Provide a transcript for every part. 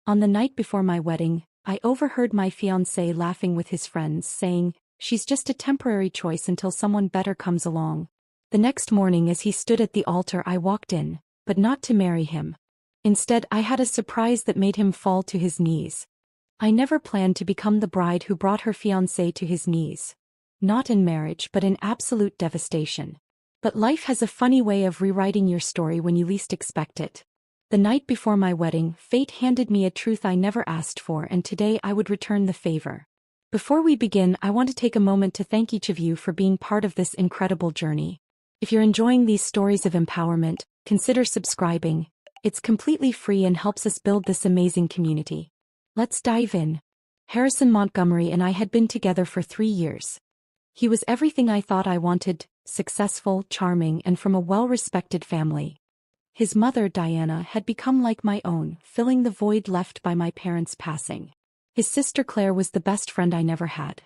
On the night before my wedding, I overheard my fiancé laughing with his friends, saying, "She's just a temporary choice until someone better comes along." The next morning as he stood at the altar I walked in, but not to marry him. Instead I had a surprise that made him fall to his knees. I never planned to become the bride who brought her fiancé to his knees. Not in marriage but in absolute devastation. But life has a funny way of rewriting your story when you least expect it. The night before my wedding, fate handed me a truth I never asked for, and today I would return the favor. Before we begin, I want to take a moment to thank each of you for being part of this incredible journey. If you're enjoying these stories of empowerment, consider subscribing. It's completely free and helps us build this amazing community. Let's dive in. Harrison Montgomery and I had been together for 3 years. He was everything I thought I wanted: successful, charming, and from a well-respected family. His mother, Diana, had become like my own, filling the void left by my parents' passing. His sister Claire was the best friend I never had.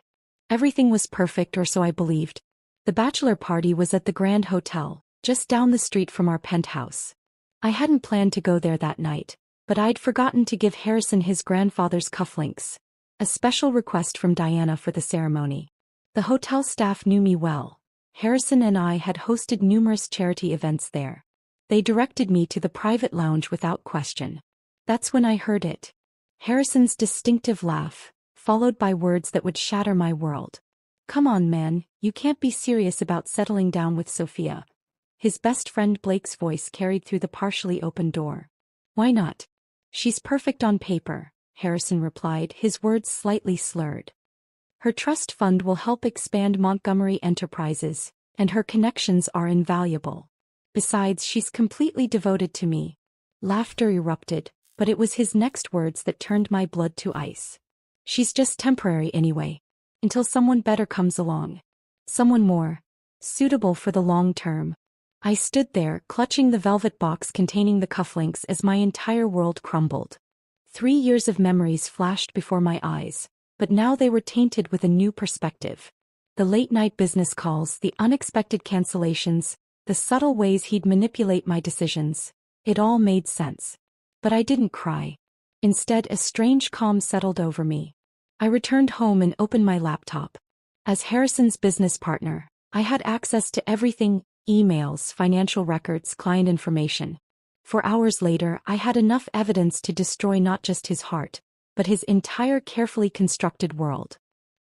Everything was perfect, or so I believed. The bachelor party was at the Grand Hotel, just down the street from our penthouse. I hadn't planned to go there that night, but I'd forgotten to give Harrison his grandfather's cufflinks, a special request from Diana for the ceremony. The hotel staff knew me well. Harrison and I had hosted numerous charity events there. They directed me to the private lounge without question. That's when I heard it. Harrison's distinctive laugh, followed by words that would shatter my world. "Come on, man, you can't be serious about settling down with Sophia." His best friend Blake's voice carried through the partially open door. "Why not? She's perfect on paper," Harrison replied, his words slightly slurred. "Her trust fund will help expand Montgomery Enterprises, and her connections are invaluable. Besides, she's completely devoted to me." Laughter erupted, but it was his next words that turned my blood to ice. "She's just temporary anyway. Until someone better comes along. Someone more suitable for the long term." I stood there, clutching the velvet box containing the cufflinks as my entire world crumbled. 3 years of memories flashed before my eyes, but now they were tainted with a new perspective. The late-night business calls, the unexpected cancellations, the subtle ways he'd manipulate my decisions. It all made sense. But I didn't cry. Instead, a strange calm settled over me. I returned home and opened my laptop. As Harrison's business partner, I had access to everything: emails, financial records, client information. 4 hours later, I had enough evidence to destroy not just his heart, but his entire carefully constructed world.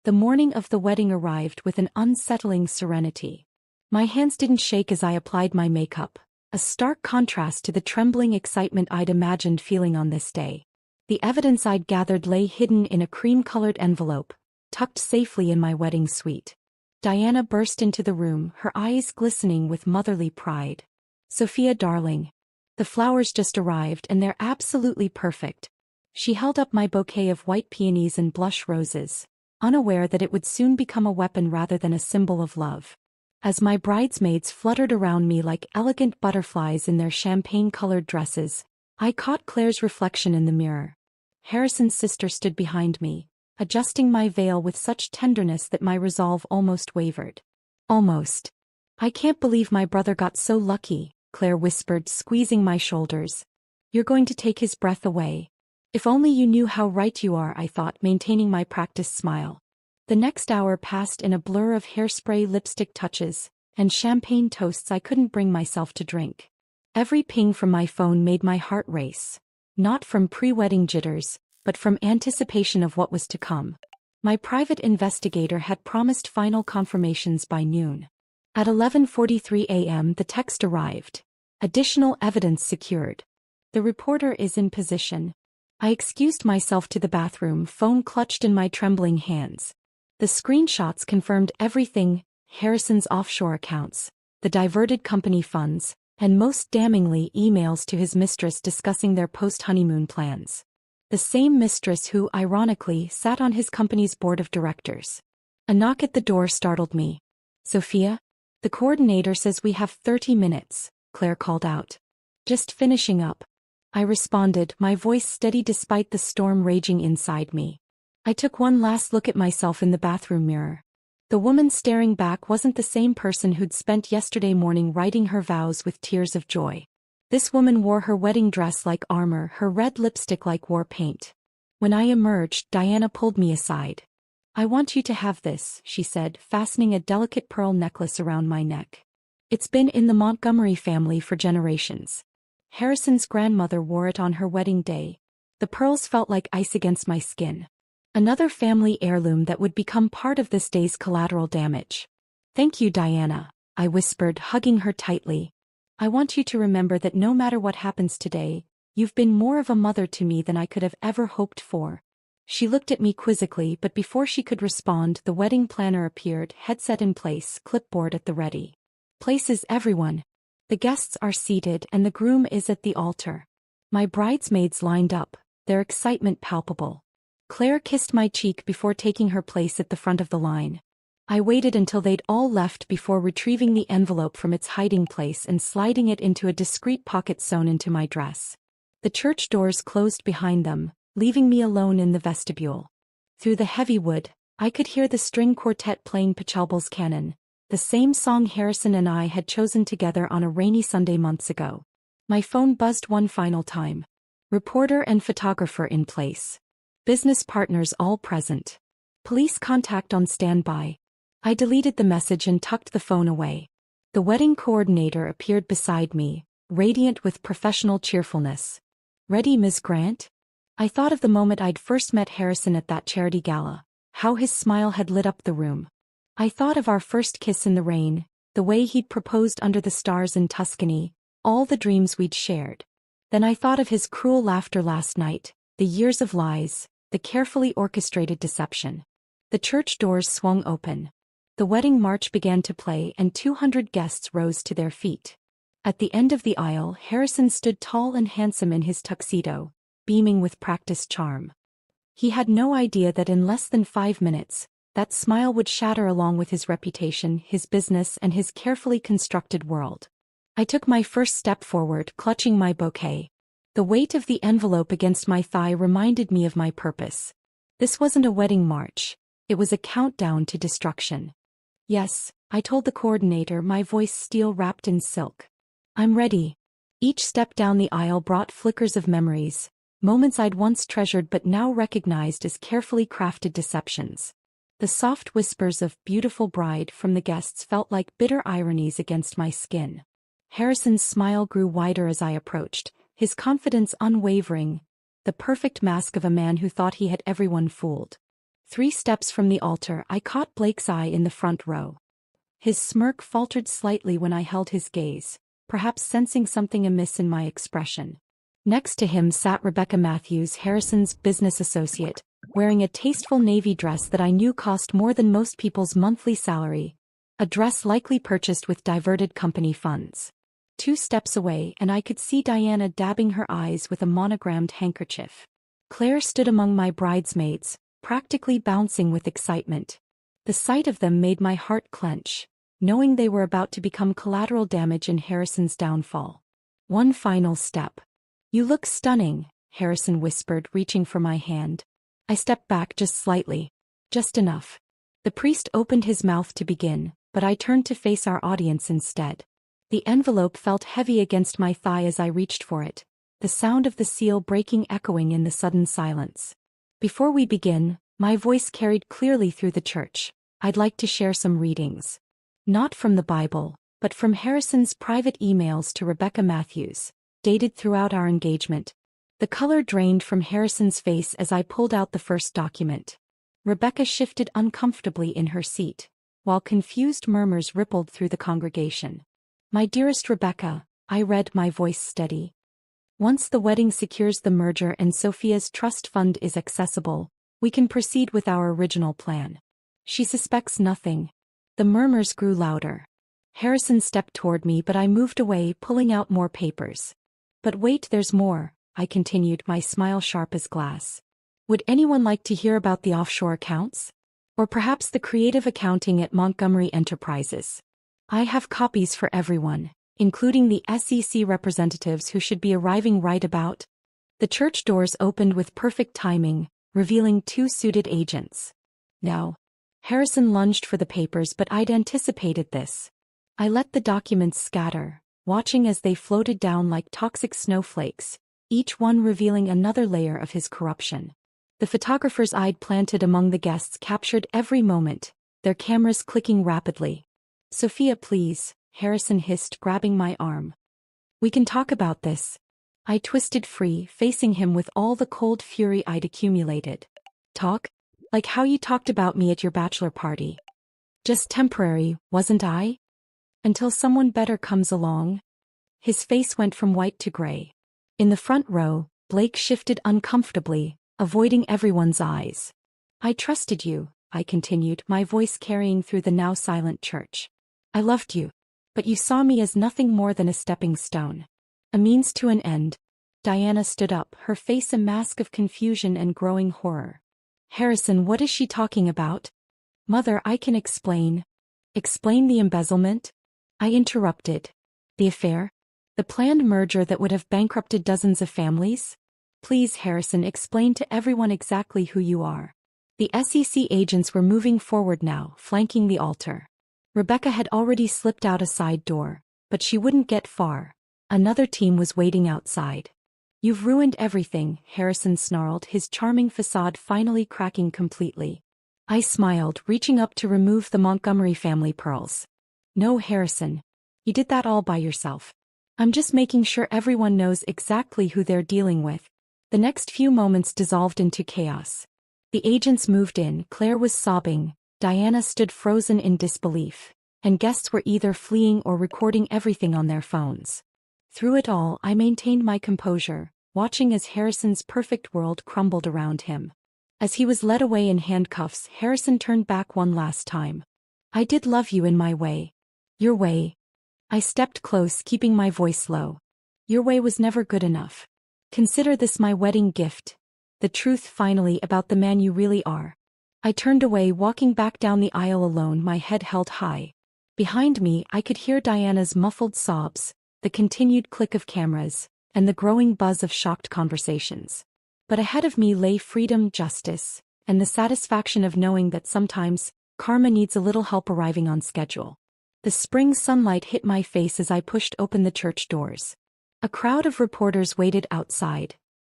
The morning of the wedding arrived with an unsettling serenity. My hands didn't shake as I applied my makeup, a stark contrast to the trembling excitement I'd imagined feeling on this day. The evidence I'd gathered lay hidden in a cream-colored envelope, tucked safely in my wedding suite. Diana burst into the room, her eyes glistening with motherly pride. "Sophia, darling. The flowers just arrived and they're absolutely perfect." She held up my bouquet of white peonies and blush roses, unaware that it would soon become a weapon rather than a symbol of love. As my bridesmaids fluttered around me like elegant butterflies in their champagne-colored dresses, I caught Claire's reflection in the mirror. Harrison's sister stood behind me, adjusting my veil with such tenderness that my resolve almost wavered. "Almost. I can't believe my brother got so lucky," Claire whispered, squeezing my shoulders. "You're going to take his breath away." "If only you knew how right you are," I thought, maintaining my practiced smile. The next hour passed in a blur of hairspray, lipstick touches, and champagne toasts I couldn't bring myself to drink. Every ping from my phone made my heart race. Not from pre-wedding jitters, but from anticipation of what was to come. My private investigator had promised final confirmations by noon. At 11:43 a.m. the text arrived. "Additional evidence secured. The reporter is in position." I excused myself to the bathroom, phone clutched in my trembling hands. The screenshots confirmed everything: Harrison's offshore accounts, the diverted company funds, and most damningly, emails to his mistress discussing their post-honeymoon plans. The same mistress who, ironically, sat on his company's board of directors. A knock at the door startled me. "Sophia? The coordinator says we have 30 minutes, Claire called out. "Just finishing up," I responded, my voice steady despite the storm raging inside me. I took one last look at myself in the bathroom mirror. The woman staring back wasn't the same person who'd spent yesterday morning writing her vows with tears of joy. This woman wore her wedding dress like armor, her red lipstick like war paint. When I emerged, Diana pulled me aside. "I want you to have this," she said, fastening a delicate pearl necklace around my neck. "It's been in the Montgomery family for generations. Harrison's grandmother wore it on her wedding day. The pearls felt like ice against my skin. Another family heirloom that would become part of this day's collateral damage." "Thank you, Diana," I whispered, hugging her tightly. "I want you to remember that no matter what happens today, you've been more of a mother to me than I could have ever hoped for." She looked at me quizzically, but before she could respond, the wedding planner appeared, headset in place, clipboard at the ready. "Places everyone. The guests are seated and the groom is at the altar." My bridesmaids lined up, their excitement palpable. Claire kissed my cheek before taking her place at the front of the line. I waited until they'd all left before retrieving the envelope from its hiding place and sliding it into a discreet pocket sewn into my dress. The church doors closed behind them, leaving me alone in the vestibule. Through the heavy wood, I could hear the string quartet playing Pachelbel's canon, the same song Harrison and I had chosen together on a rainy Sunday months ago. My phone buzzed one final time. Reporter and photographer in place. Business partners all present. Police contact on standby. I deleted the message and tucked the phone away. The wedding coordinator appeared beside me, radiant with professional cheerfulness. "Ready, Ms. Grant?" I thought of the moment I'd first met Harrison at that charity gala, how his smile had lit up the room. I thought of our first kiss in the rain, the way he'd proposed under the stars in Tuscany, all the dreams we'd shared. Then I thought of his cruel laughter last night, the years of lies, the carefully orchestrated deception. The church doors swung open. The wedding march began to play and 200 guests rose to their feet. At the end of the aisle, Harrison stood tall and handsome in his tuxedo, beaming with practiced charm. He had no idea that in less than 5 minutes, that smile would shatter along with his reputation, his business, and his carefully constructed world. I took my first step forward, clutching my bouquet. The weight of the envelope against my thigh reminded me of my purpose. This wasn't a wedding march. It was a countdown to destruction. "Yes," I told the coordinator, my voice steel-wrapped in silk. "I'm ready." Each step down the aisle brought flickers of memories, moments I'd once treasured but now recognized as carefully crafted deceptions. The soft whispers of "beautiful bride" from the guests felt like bitter ironies against my skin. Harrison's smile grew wider as I approached, his confidence unwavering, the perfect mask of a man who thought he had everyone fooled. 3 steps from the altar, I caught Blake's eye in the front row. His smirk faltered slightly when I held his gaze, perhaps sensing something amiss in my expression. Next to him sat Rebecca Matthews, Harrison's business associate, wearing a tasteful navy dress that I knew cost more than most people's monthly salary, a dress likely purchased with diverted company funds. 2 steps away and I could see Diana dabbing her eyes with a monogrammed handkerchief. Claire stood among my bridesmaids, practically bouncing with excitement. The sight of them made my heart clench, knowing they were about to become collateral damage in Harrison's downfall. One final step. "You look stunning," Harrison whispered, reaching for my hand. I stepped back just slightly. Just enough. The priest opened his mouth to begin, but I turned to face our audience instead. The envelope felt heavy against my thigh as I reached for it, the sound of the seal breaking echoing in the sudden silence. "Before we begin," my voice carried clearly through the church, "I'd like to share some readings. Not from the Bible, but from Harrison's private emails to Rebecca Matthews, dated throughout our engagement." The color drained from Harrison's face as I pulled out the first document. Rebecca shifted uncomfortably in her seat, while confused murmurs rippled through the congregation. "My dearest Rebecca," I read, my voice steady. "Once the wedding secures the merger and Sophia's trust fund is accessible, we can proceed with our original plan. She suspects nothing." The murmurs grew louder. Harrison stepped toward me, but I moved away, pulling out more papers. "But wait, there's more," I continued, my smile sharp as glass. "Would anyone like to hear about the offshore accounts? Or perhaps the creative accounting at Montgomery Enterprises? I have copies for everyone, including the SEC representatives who should be arriving right about." The church doors opened with perfect timing, revealing 2 suited agents. "No." Harrison lunged for the papers, but I'd anticipated this. I let the documents scatter, watching as they floated down like toxic snowflakes, each one revealing another layer of his corruption. The photographer's eye planted among the guests captured every moment, their cameras clicking rapidly. "Sophia, please," Harrison hissed, grabbing my arm. "We can talk about this." I twisted free, facing him with all the cold fury I'd accumulated. "Talk? Like how you talked about me at your bachelor party. Just temporary, wasn't I? Until someone better comes along." His face went from white to gray. In the front row, Blake shifted uncomfortably, avoiding everyone's eyes. "I trusted you," I continued, my voice carrying through the now silent church. "I loved you. But you saw me as nothing more than a stepping stone. A means to an end." Diana stood up, her face a mask of confusion and growing horror. "Harrison, what is she talking about?" "Mother, I can explain." "Explain the embezzlement?" I interrupted. "The affair? The planned merger that would have bankrupted dozens of families? Please, Harrison, explain to everyone exactly who you are." The SEC agents were moving forward now, flanking the altar. Rebecca had already slipped out a side door, but she wouldn't get far. Another team was waiting outside. "You've ruined everything," Harrison snarled, his charming facade finally cracking completely. I smiled, reaching up to remove the Montgomery family pearls. "No, Harrison. You did that all by yourself. I'm just making sure everyone knows exactly who they're dealing with." The next few moments dissolved into chaos. The agents moved in, Claire was sobbing, Diana stood frozen in disbelief, and guests were either fleeing or recording everything on their phones. Through it all, I maintained my composure, watching as Harrison's perfect world crumbled around him. As he was led away in handcuffs, Harrison turned back one last time. "I did love you in my way." "Your way?" I stepped close, keeping my voice low. "Your way was never good enough. Consider this my wedding gift. The truth finally about the man you really are." I turned away, walking back down the aisle alone, my head held high. Behind me, I could hear Diana's muffled sobs, the continued click of cameras, and the growing buzz of shocked conversations. But ahead of me lay freedom, justice, and the satisfaction of knowing that sometimes, karma needs a little help arriving on schedule. The spring sunlight hit my face as I pushed open the church doors. A crowd of reporters waited outside.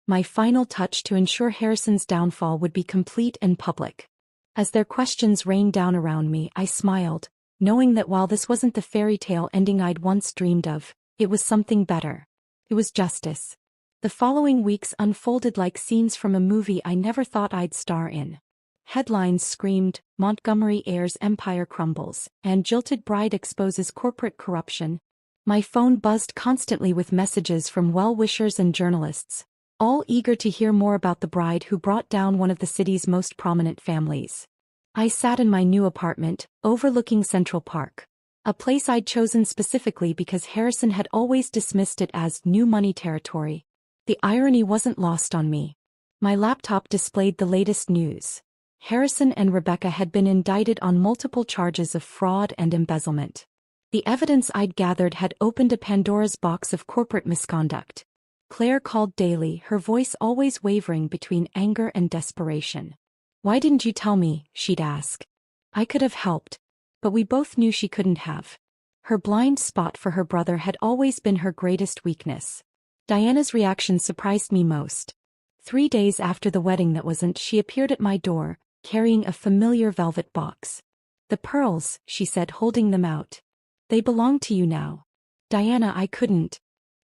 My final touch to ensure Harrison's downfall would be complete and public. As their questions rained down around me, I smiled, knowing that while this wasn't the fairy tale ending I'd once dreamed of, it was something better. It was justice. The following weeks unfolded like scenes from a movie I never thought I'd star in. Headlines screamed, "Montgomery heir's empire crumbles," and "Jilted bride exposes corporate corruption." My phone buzzed constantly with messages from well-wishers and journalists, all eager to hear more about the bride who brought down one of the city's most prominent families. I sat in my new apartment, overlooking Central Park, a place I'd chosen specifically because Harrison had always dismissed it as new money territory. The irony wasn't lost on me. My laptop displayed the latest news. Harrison and Rebecca had been indicted on multiple charges of fraud and embezzlement. The evidence I'd gathered had opened a Pandora's box of corporate misconduct. Claire called daily, her voice always wavering between anger and desperation. "Why didn't you tell me?" she'd ask. I could have helped, but we both knew she couldn't have. Her blind spot for her brother had always been her greatest weakness. Diana's reaction surprised me most. 3 days after the wedding that wasn't, she appeared at my door, carrying a familiar velvet box. "The pearls," she said, holding them out. "They belong to you now." "Diana, I couldn't."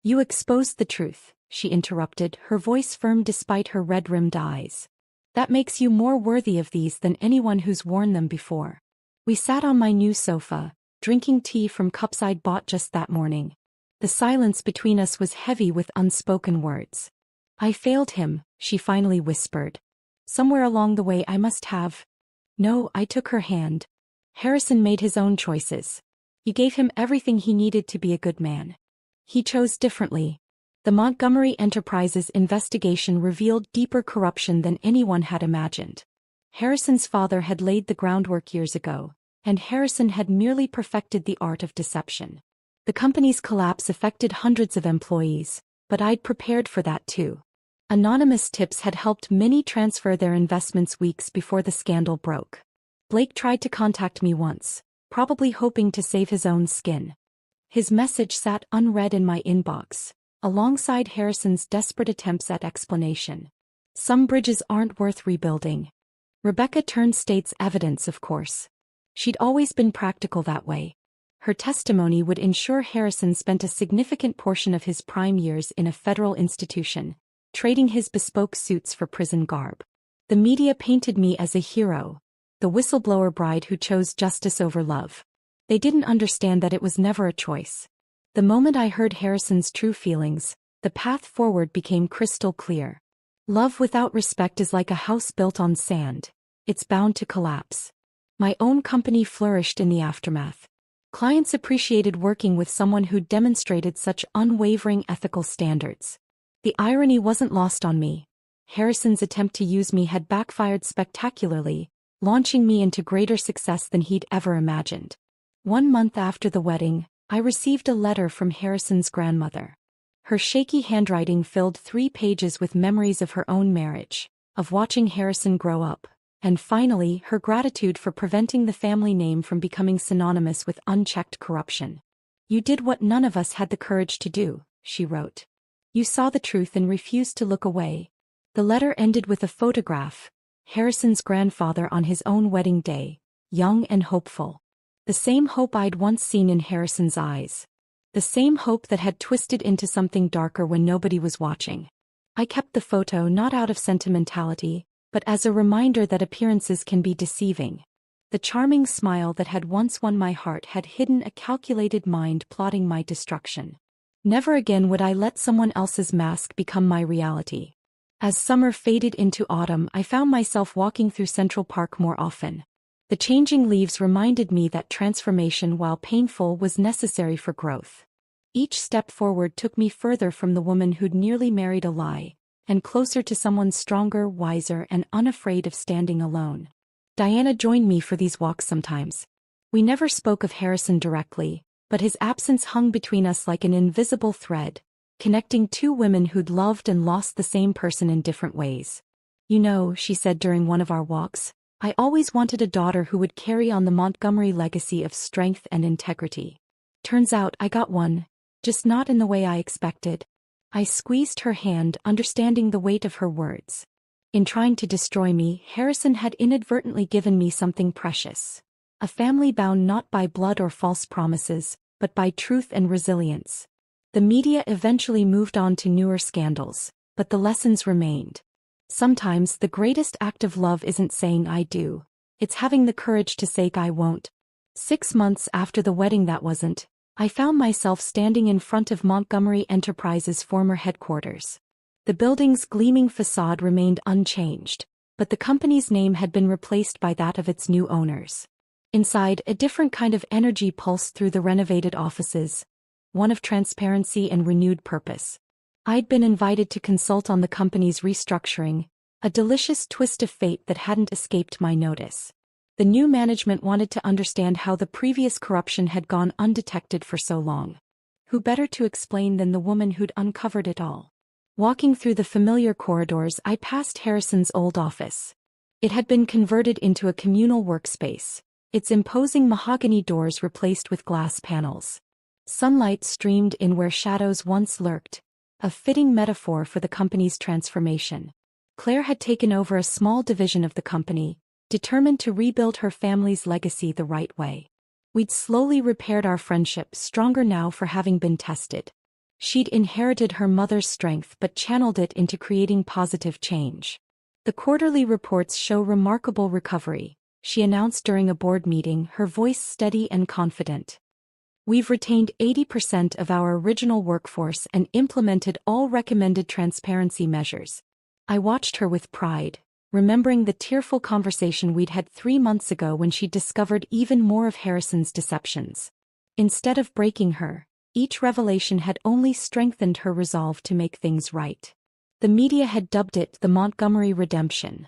"You exposed the truth," she interrupted, her voice firm despite her red-rimmed eyes. "That makes you more worthy of these than anyone who's worn them before." We sat on my new sofa, drinking tea from cups I'd bought just that morning. The silence between us was heavy with unspoken words. "I failed him," she finally whispered. "Somewhere along the way I must have." "No," I took her hand. "Harrison made his own choices. You gave him everything he needed to be a good man. He chose differently." The Montgomery Enterprises investigation revealed deeper corruption than anyone had imagined. Harrison's father had laid the groundwork years ago, and Harrison had merely perfected the art of deception. The company's collapse affected hundreds of employees, but I'd prepared for that too. Anonymous tips had helped many transfer their investments weeks before the scandal broke. Blake tried to contact me once, probably hoping to save his own skin. His message sat unread in my inbox, alongside Harrison's desperate attempts at explanation. Some bridges aren't worth rebuilding. Rebecca turned state's evidence, of course. She'd always been practical that way. Her testimony would ensure Harrison spent a significant portion of his prime years in a federal institution, trading his bespoke suits for prison garb. The media painted me as a hero, the whistleblower bride who chose justice over love. They didn't understand that it was never a choice. The moment I heard Harrison's true feelings, the path forward became crystal clear. Love without respect is like a house built on sand. It's bound to collapse. My own company flourished in the aftermath. Clients appreciated working with someone who demonstrated such unwavering ethical standards. The irony wasn't lost on me. Harrison's attempt to use me had backfired spectacularly, launching me into greater success than he'd ever imagined. 1 month after the wedding, I received a letter from Harrison's grandmother. Her shaky handwriting filled 3 pages with memories of her own marriage, of watching Harrison grow up, and finally her gratitude for preventing the family name from becoming synonymous with unchecked corruption. "You did what none of us had the courage to do," she wrote. "You saw the truth and refused to look away." The letter ended with a photograph, Harrison's grandfather on his own wedding day, young and hopeful. The same hope I'd once seen in Harrison's eyes. The same hope that had twisted into something darker when nobody was watching. I kept the photo not out of sentimentality, but as a reminder that appearances can be deceiving. The charming smile that had once won my heart had hidden a calculated mind plotting my destruction. Never again would I let someone else's mask become my reality. As summer faded into autumn, I found myself walking through Central Park more often. The changing leaves reminded me that transformation, while painful, was necessary for growth. Each step forward took me further from the woman who'd nearly married a lie, and closer to someone stronger, wiser, and unafraid of standing alone. Diana joined me for these walks sometimes. We never spoke of Harrison directly, but his absence hung between us like an invisible thread, connecting 2 women who'd loved and lost the same person in different ways. "You know," she said during one of our walks, "I always wanted a daughter who would carry on the Montgomery legacy of strength and integrity. Turns out I got one, just not in the way I expected." I squeezed her hand, understanding the weight of her words. In trying to destroy me, Harrison had inadvertently given me something precious. A family bound not by blood or false promises, but by truth and resilience. The media eventually moved on to newer scandals, but the lessons remained. Sometimes the greatest act of love isn't saying "I do," it's having the courage to say "I won't." 6 months after the wedding, I found myself standing in front of Montgomery Enterprises' former headquarters. The building's gleaming facade remained unchanged, but the company's name had been replaced by that of its new owners. Inside, a different kind of energy pulsed through the renovated offices, one of transparency and renewed purpose. I'd been invited to consult on the company's restructuring, a delicious twist of fate that hadn't escaped my notice. The new management wanted to understand how the previous corruption had gone undetected for so long. Who better to explain than the woman who'd uncovered it all? Walking through the familiar corridors, I passed Harrison's old office. It had been converted into a communal workspace, its imposing mahogany doors replaced with glass panels. Sunlight streamed in where shadows once lurked, a fitting metaphor for the company's transformation. Claire had taken over a small division of the company, determined to rebuild her family's legacy the right way. We'd slowly repaired our friendship, stronger now for having been tested. She'd inherited her mother's strength but channeled it into creating positive change. "The quarterly reports show remarkable recovery," she announced during a board meeting, her voice steady and confident. "We've retained 80% of our original workforce and implemented all recommended transparency measures." I watched her with pride, remembering the tearful conversation we'd had 3 months ago when she discovered even more of Harrison's deceptions. Instead of breaking her, each revelation had only strengthened her resolve to make things right. The media had dubbed it the Montgomery Redemption,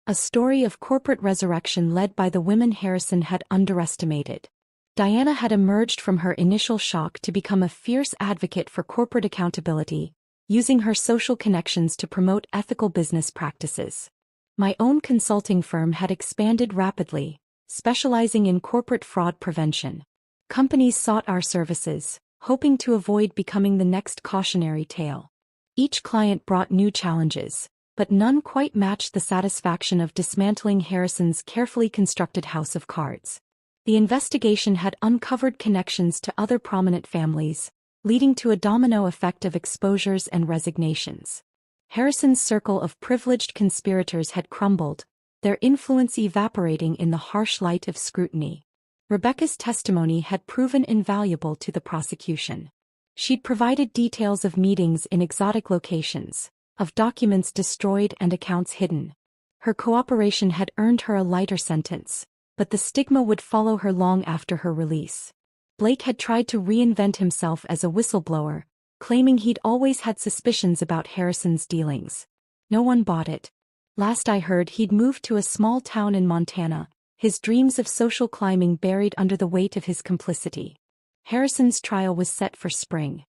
a story of corporate resurrection led by the women Harrison had underestimated. Diana had emerged from her initial shock to become a fierce advocate for corporate accountability, using her social connections to promote ethical business practices. My own consulting firm had expanded rapidly, specializing in corporate fraud prevention. Companies sought our services, hoping to avoid becoming the next cautionary tale. Each client brought new challenges, but none quite matched the satisfaction of dismantling Harrison's carefully constructed house of cards. The investigation had uncovered connections to other prominent families, leading to a domino effect of exposures and resignations. Harrison's circle of privileged conspirators had crumbled, their influence evaporating in the harsh light of scrutiny. Rebecca's testimony had proven invaluable to the prosecution. She'd provided details of meetings in exotic locations, of documents destroyed and accounts hidden. Her cooperation had earned her a lighter sentence, but the stigma would follow her long after her release. Blake had tried to reinvent himself as a whistleblower, claiming he'd always had suspicions about Harrison's dealings. No one bought it. Last I heard, he'd moved to a small town in Montana, his dreams of social climbing buried under the weight of his complicity. Harrison's trial was set for spring.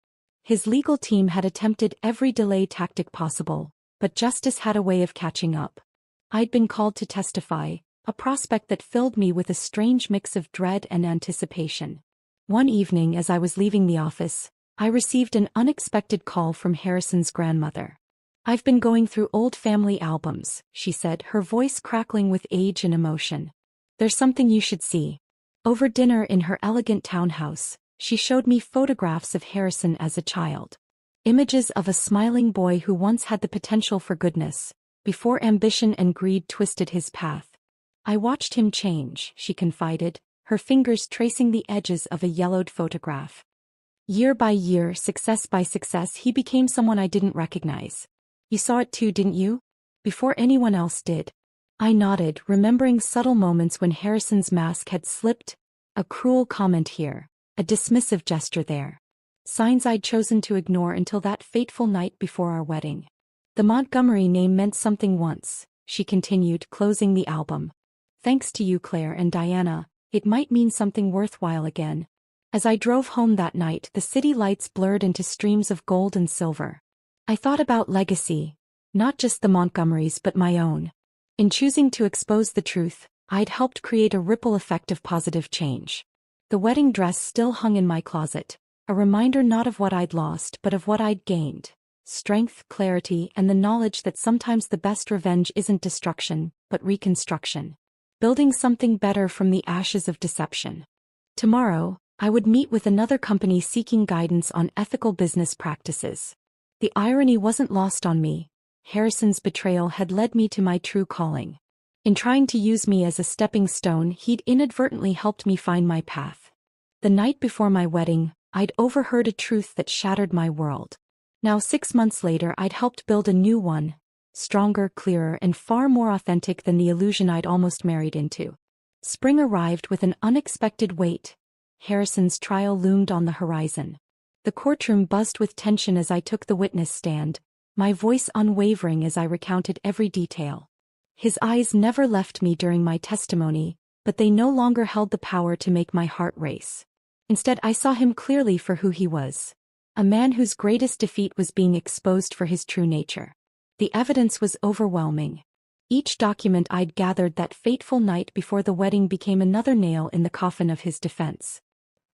His legal team had attempted every delay tactic possible, but justice had a way of catching up. I'd been called to testify, a prospect that filled me with a strange mix of dread and anticipation. One evening as I was leaving the office, I received an unexpected call from Harrison's grandmother. "I've been going through old family albums," she said, her voice crackling with age and emotion. "There's something you should see." Over dinner in her elegant townhouse, she showed me photographs of Harrison as a child. Images of a smiling boy who once had the potential for goodness, before ambition and greed twisted his path. "I watched him change," she confided, her fingers tracing the edges of a yellowed photograph. "Year by year, success by success, he became someone I didn't recognize. You saw it too, didn't you?" "Before anyone else did." I nodded, remembering subtle moments when Harrison's mask had slipped, a cruel comment here, a dismissive gesture there. Signs I'd chosen to ignore until that fateful night before our wedding. "The Montgomery name meant something once," she continued, closing the album. "Thanks to you, Claire and Diana, it might mean something worthwhile again." As I drove home that night, the city lights blurred into streams of gold and silver. I thought about legacy, not just the Montgomerys but my own. In choosing to expose the truth, I'd helped create a ripple effect of positive change. The wedding dress still hung in my closet, a reminder not of what I'd lost but of what I'd gained: strength, clarity, and the knowledge that sometimes the best revenge isn't destruction, but reconstruction. Building something better from the ashes of deception. Tomorrow, I would meet with another company seeking guidance on ethical business practices. The irony wasn't lost on me. Harrison's betrayal had led me to my true calling. In trying to use me as a stepping stone, he'd inadvertently helped me find my path. The night before my wedding, I'd overheard a truth that shattered my world. Now 6 months later, I'd helped build a new one, stronger, clearer, and far more authentic than the illusion I'd almost married into. Spring arrived with an unexpected weight. Harrison's trial loomed on the horizon. The courtroom buzzed with tension as I took the witness stand, my voice unwavering as I recounted every detail. His eyes never left me during my testimony, but they no longer held the power to make my heart race. Instead, I saw him clearly for who he was. A man whose greatest defeat was being exposed for his true nature. The evidence was overwhelming. Each document I'd gathered that fateful night before the wedding became another nail in the coffin of his defense.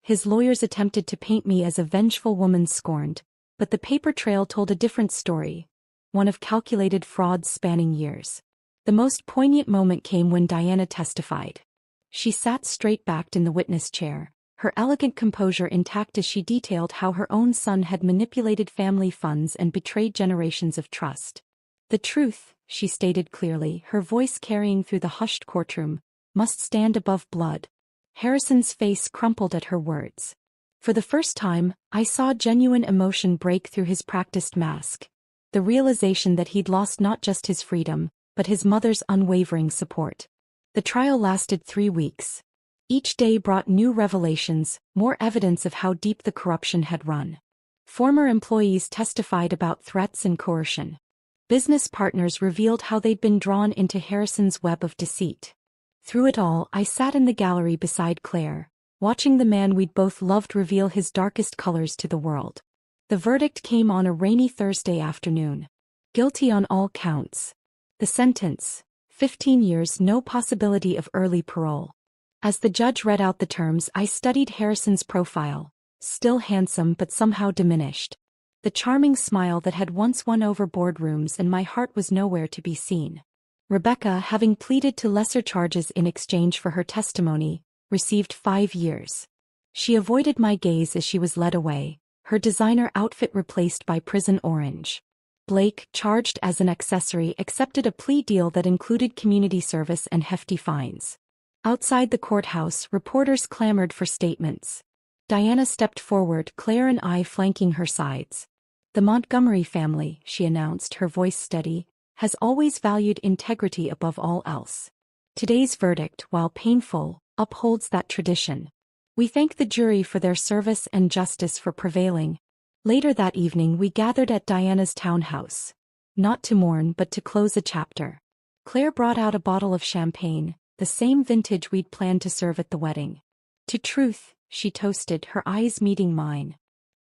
His lawyers attempted to paint me as a vengeful woman scorned, but the paper trail told a different story, one of calculated fraud spanning years. The most poignant moment came when Diana testified. She sat straight-backed in the witness chair, her elegant composure intact as she detailed how her own son had manipulated family funds and betrayed generations of trust. "The truth," she stated clearly, her voice carrying through the hushed courtroom, "must stand above blood." Harrison's face crumpled at her words. For the first time, I saw genuine emotion break through his practiced mask. The realization that he'd lost not just his freedom, but his mother's unwavering support. The trial lasted 3 weeks. Each day brought new revelations, more evidence of how deep the corruption had run. Former employees testified about threats and coercion. Business partners revealed how they'd been drawn into Harrison's web of deceit. Through it all, I sat in the gallery beside Claire, watching the man we'd both loved reveal his darkest colors to the world. The verdict came on a rainy Thursday afternoon. Guilty on all counts. The sentence: 15 years, no possibility of early parole. As the judge read out the terms, I studied Harrison's profile, still handsome but somehow diminished. The charming smile that had once won over boardrooms, and my heart was nowhere to be seen. Rebecca, having pleaded to lesser charges in exchange for her testimony, received 5 years. She avoided my gaze as she was led away, her designer outfit replaced by prison orange. Blake, charged as an accessory, accepted a plea deal that included community service and hefty fines. Outside the courthouse, reporters clamored for statements. Diana stepped forward, Claire and I flanking her sides. "The Montgomery family," she announced, her voice steady, "has always valued integrity above all else. Today's verdict, while painful, upholds that tradition. We thank the jury for their service and justice for prevailing." Later that evening we gathered at Diana's townhouse. Not to mourn but to close a chapter. Claire brought out a bottle of champagne, the same vintage we'd planned to serve at the wedding. "To truth," she toasted, her eyes meeting mine.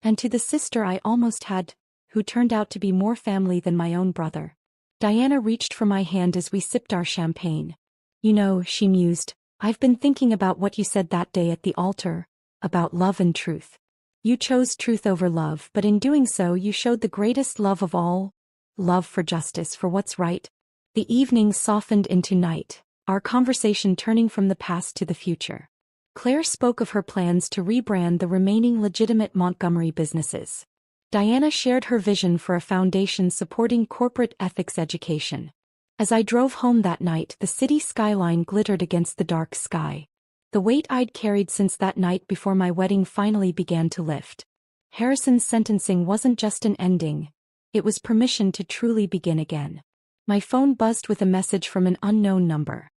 "And to the sister I almost had, who turned out to be more family than my own brother." Diana reached for my hand as we sipped our champagne. "You know," she mused, "I've been thinking about what you said that day at the altar, about love and truth. You chose truth over love, but in doing so you showed the greatest love of all, love for justice, for what's right." The evening softened into night, our conversation turning from the past to the future. Claire spoke of her plans to rebrand the remaining legitimate Montgomery businesses. Diana shared her vision for a foundation supporting corporate ethics education. As I drove home that night, the city skyline glittered against the dark sky. The weight I'd carried since that night before my wedding finally began to lift. Harrison's sentencing wasn't just an ending. It was permission to truly begin again. My phone buzzed with a message from an unknown number.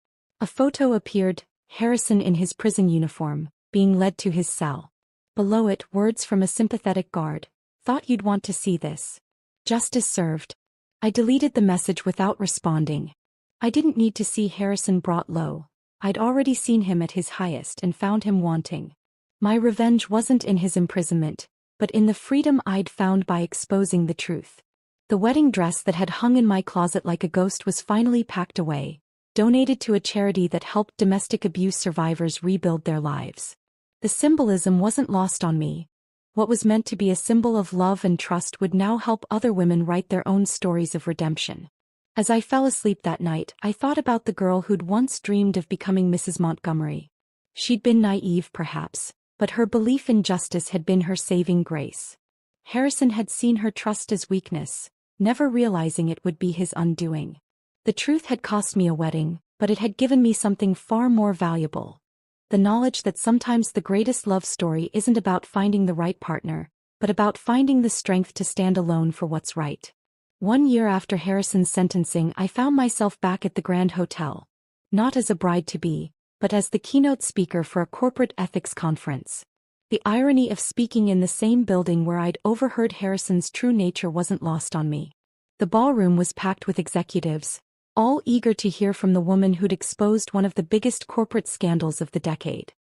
A photo appeared, Harrison in his prison uniform, being led to his cell. Below it, words from a sympathetic guard. "Thought you'd want to see this. Justice served." I deleted the message without responding. I didn't need to see Harrison brought low. I'd already seen him at his highest and found him wanting. My revenge wasn't in his imprisonment, but in the freedom I'd found by exposing the truth. The wedding dress that had hung in my closet like a ghost was finally packed away, donated to a charity that helped domestic abuse survivors rebuild their lives. The symbolism wasn't lost on me. What was meant to be a symbol of love and trust would now help other women write their own stories of redemption. As I fell asleep that night, I thought about the girl who'd once dreamed of becoming Mrs. Montgomery. She'd been naive, perhaps, but her belief in justice had been her saving grace. Harrison had seen her trust as weakness, never realizing it would be his undoing. The truth had cost me a wedding, but it had given me something far more valuable. The knowledge that sometimes the greatest love story isn't about finding the right partner, but about finding the strength to stand alone for what's right. 1 year after Harrison's sentencing, I found myself back at the Grand Hotel. Not as a bride-to-be, but as the keynote speaker for a corporate ethics conference. The irony of speaking in the same building where I'd overheard Harrison's true nature wasn't lost on me. The ballroom was packed with executives, all eager to hear from the woman who'd exposed one of the biggest corporate scandals of the decade.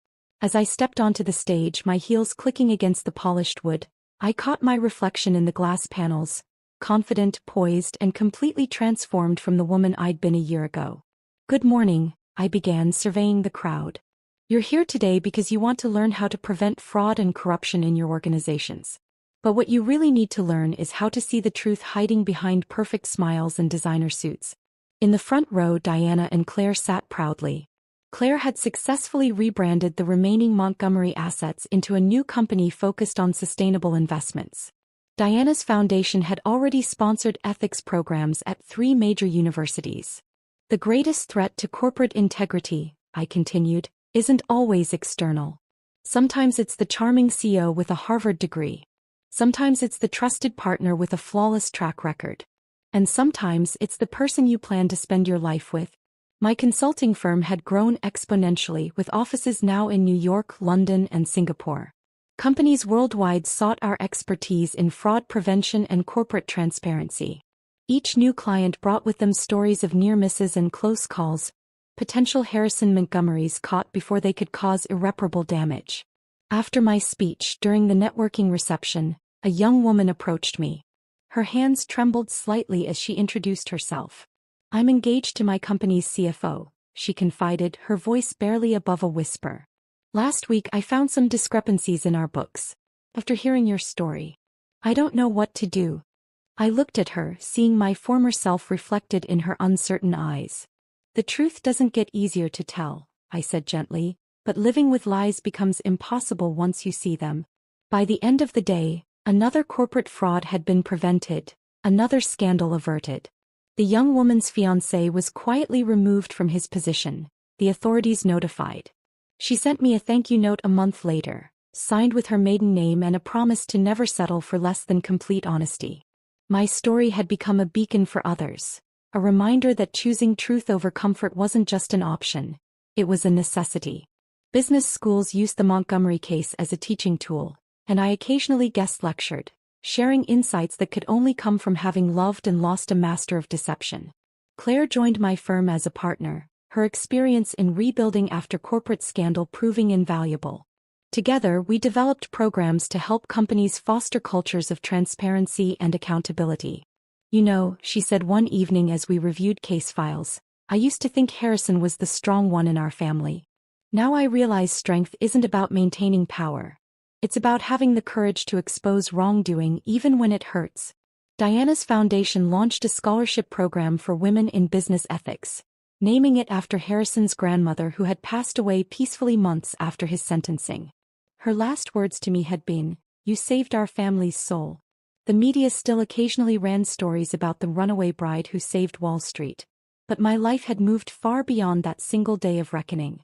As I stepped onto the stage, my heels clicking against the polished wood, I caught my reflection in the glass panels, confident, poised, and completely transformed from the woman I'd been a year ago. "Good morning," I began, surveying the crowd. "You're here today because you want to learn how to prevent fraud and corruption in your organizations. But what you really need to learn is how to see the truth hiding behind perfect smiles and designer suits." In the front row, Diana and Claire sat proudly. Claire had successfully rebranded the remaining Montgomery assets into a new company focused on sustainable investments. Diana's foundation had already sponsored ethics programs at 3 major universities. "The greatest threat to corporate integrity," I continued, "isn't always external. Sometimes it's the charming CEO with a Harvard degree. Sometimes it's the trusted partner with a flawless track record. And sometimes it's the person you plan to spend your life with." My consulting firm had grown exponentially, with offices now in New York, London, and Singapore. Companies worldwide sought our expertise in fraud prevention and corporate transparency. Each new client brought with them stories of near misses and close calls, potential Harrison Montgomerys caught before they could cause irreparable damage. After my speech, during the networking reception, a young woman approached me. Her hands trembled slightly as she introduced herself. "I'm engaged to my company's CFO," she confided, her voice barely above a whisper. "Last week I found some discrepancies in our books. After hearing your story, I don't know what to do. I looked at her, seeing my former self reflected in her uncertain eyes. The truth doesn't get easier to tell, I said gently, but living with lies becomes impossible once you see them. By the end of the day, another corporate fraud had been prevented, another scandal averted. The young woman's fiancé was quietly removed from his position, the authorities notified. She sent me a thank you note a month later, signed with her maiden name and a promise to never settle for less than complete honesty. My story had become a beacon for others, a reminder that choosing truth over comfort wasn't just an option, it was a necessity. Business schools used the Montgomery case as a teaching tool, and I occasionally guest lectured, sharing insights that could only come from having loved and lost a master of deception. Claire joined my firm as a partner, her experience in rebuilding after corporate scandal proving invaluable. Together, we developed programs to help companies foster cultures of transparency and accountability. You know, she said one evening as we reviewed case files, I used to think Harrison was the strong one in our family. Now I realize strength isn't about maintaining power. It's about having the courage to expose wrongdoing even when it hurts. Diana's foundation launched a scholarship program for women in business ethics, naming it after Harrison's grandmother who had passed away peacefully months after his sentencing. Her last words to me had been, "You saved our family's soul." The media still occasionally ran stories about the runaway bride who saved Wall Street. But my life had moved far beyond that single day of reckoning.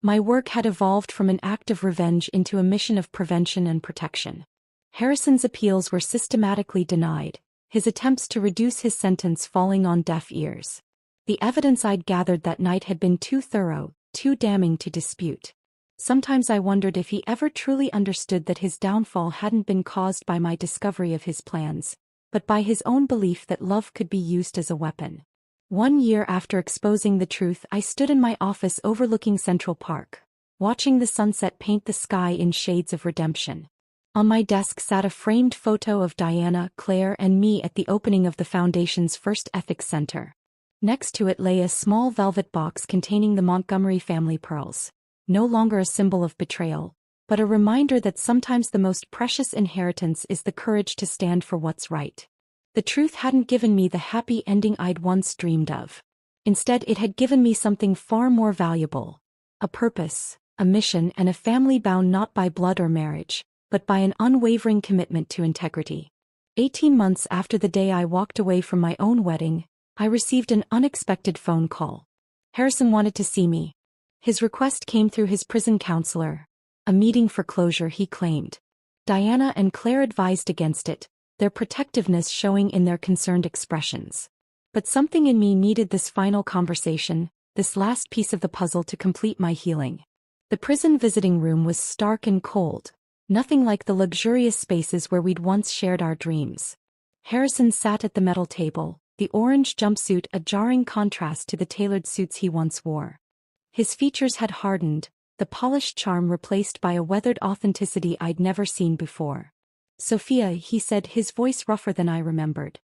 My work had evolved from an act of revenge into a mission of prevention and protection. Harrison's appeals were systematically denied, his attempts to reduce his sentence falling on deaf ears. The evidence I'd gathered that night had been too thorough, too damning to dispute. Sometimes I wondered if he ever truly understood that his downfall hadn't been caused by my discovery of his plans, but by his own belief that love could be used as a weapon. 1 year after exposing the truth, I stood in my office overlooking Central Park, watching the sunset paint the sky in shades of redemption. On my desk sat a framed photo of Diana, Claire, and me at the opening of the Foundation's first Ethics Center. Next to it lay a small velvet box containing the Montgomery family pearls. No longer a symbol of betrayal, but a reminder that sometimes the most precious inheritance is the courage to stand for what's right. The truth hadn't given me the happy ending I'd once dreamed of. Instead, it had given me something far more valuable. A purpose, a mission, and a family bound not by blood or marriage, but by an unwavering commitment to integrity. 18 months after the day I walked away from my own wedding, I received an unexpected phone call. Harrison wanted to see me. His request came through his prison counselor. A meeting for closure, he claimed. Diana and Claire advised against it, their protectiveness showing in their concerned expressions. But something in me needed this final conversation, this last piece of the puzzle to complete my healing. The prison visiting room was stark and cold, nothing like the luxurious spaces where we'd once shared our dreams. Harrison sat at the metal table, the orange jumpsuit a jarring contrast to the tailored suits he once wore. His features had hardened, the polished charm replaced by a weathered authenticity I'd never seen before. "Sophia," he said, his voice rougher than I remembered.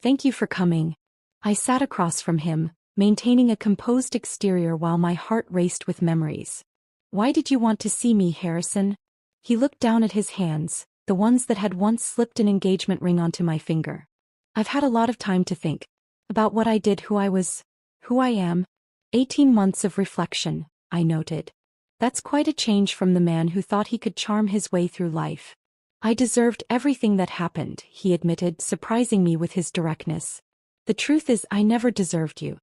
"Thank you for coming." I sat across from him, maintaining a composed exterior while my heart raced with memories. "Why did you want to see me, Harrison?" He looked down at his hands, the ones that had once slipped an engagement ring onto my finger. "I've had a lot of time to think. About what I did, who I was, who I am." 18 months of reflection, I noted. That's quite a change from the man who thought he could charm his way through life. "I deserved everything that happened," he admitted, surprising me with his directness. "The truth is, I never deserved you.